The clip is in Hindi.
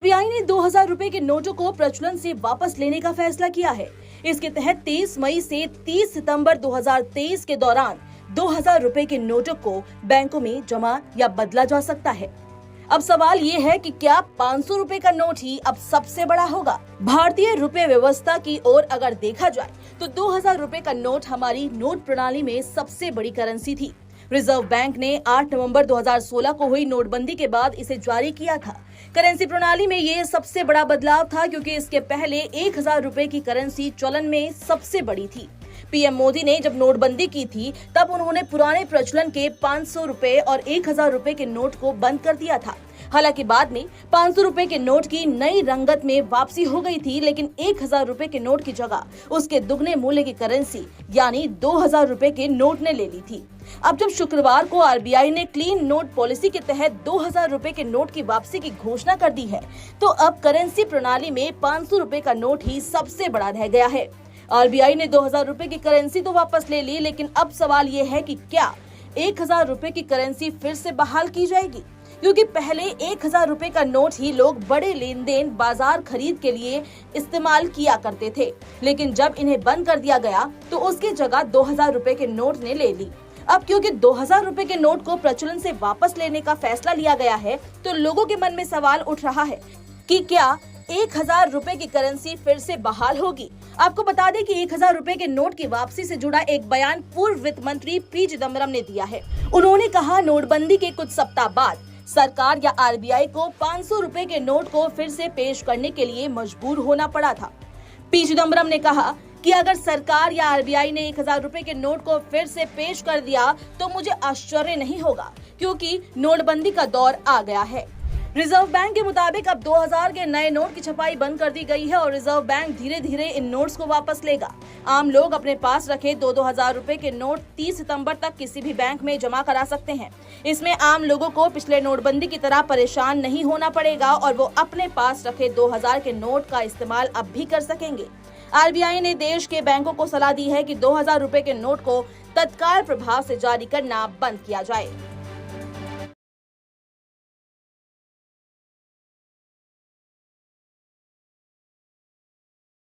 आरबीआई ने 2000 रुपए के नोटों को प्रचलन से वापस लेने का फैसला किया है। इसके तहत 23 मई से 30 सितंबर 2023 के दौरान 2000 रुपए के नोटों को बैंकों में जमा या बदला जा सकता है। अब सवाल ये है कि क्या 500 रुपए का नोट ही अब सबसे बड़ा होगा? भारतीय रुपए व्यवस्था की ओर अगर देखा जाए तो 2000 रुपए का नोट हमारी नोट प्रणाली में सबसे बड़ी करेंसी थी। रिजर्व बैंक ने 8 नवंबर 2016 को हुई नोटबंदी के बाद इसे जारी किया था। करेंसी प्रणाली में ये सबसे बड़ा बदलाव था, क्योंकि इसके पहले 1000 रुपए की करेंसी चलन में सबसे बड़ी थी। पीएम मोदी ने जब नोटबंदी की थी तब उन्होंने पुराने प्रचलन के 500 रुपए और 1000 रुपए के नोट को बंद कर दिया था। हालांकि बाद में 500 रुपए के नोट की नई रंगत में वापसी हो गई थी, लेकिन 1000 रुपए के नोट की जगह उसके दुगने मूल्य की करेंसी यानी 2000 रुपए के नोट ने ले ली थी। अब जब शुक्रवार को आरबीआई ने क्लीन नोट पॉलिसी के तहत 2000 रुपए के नोट की वापसी की घोषणा कर दी है, तो अब करेंसी प्रणाली में 500 रुपए का नोट ही सबसे बड़ा रह गया है। आरबीआई ने 2000 रुपए की करेंसी तो वापस ले ली, लेकिन अब सवाल ये है कि क्या 1000 रुपए की करेंसी फिर से बहाल की जाएगी? क्योंकि पहले 1000 रुपए का नोट ही लोग बड़े लेन देन, बाजार खरीद के लिए इस्तेमाल किया करते थे, लेकिन जब इन्हें बंद कर दिया गया तो उसकी जगह 2000 रुपए के नोट ने ले ली। अब क्योंकि 2000 रुपए के नोट को प्रचलन से वापस लेने का फैसला लिया गया है, तो लोगों के मन में सवाल उठ रहा है कि क्या 1000 रुपए की करेंसी फिर से बहाल होगी? आपको बता दें कि 1000 रुपए के नोट की वापसी से जुड़ा एक बयान पूर्व वित्त मंत्री पी चिदम्बरम ने दिया है। उन्होंने कहा, नोटबंदी के कुछ सप्ताह बाद सरकार या आरबीआई को 500 रुपए के नोट को फिर से पेश करने के लिए मजबूर होना पड़ा था। पी चिदम्बरम ने कहा कि अगर सरकार या आरबीआई ने 1000 रुपए के नोट को फिर से पेश कर दिया तो मुझे आश्चर्य नहीं होगा, क्योंकि नोटबंदी का दौर आ गया है। रिजर्व बैंक के मुताबिक अब 2000 के नए नोट की छपाई बंद कर दी गई है और रिजर्व बैंक धीरे धीरे इन नोट्स को वापस लेगा। आम लोग अपने पास रखे 2-2000 रुपए के नोट 30 सितंबर तक किसी भी बैंक में जमा करा सकते हैं। इसमें आम लोगों को पिछले नोटबंदी की तरह परेशान नहीं होना पड़ेगा और वो अपने पास रखे 2000 के नोट का इस्तेमाल अब भी कर सकेंगे। आरबीआई ने देश के बैंकों को सलाह दी है कि 2000 रुपए के नोट को तत्काल प्रभाव से जारी करना बंद किया जाए।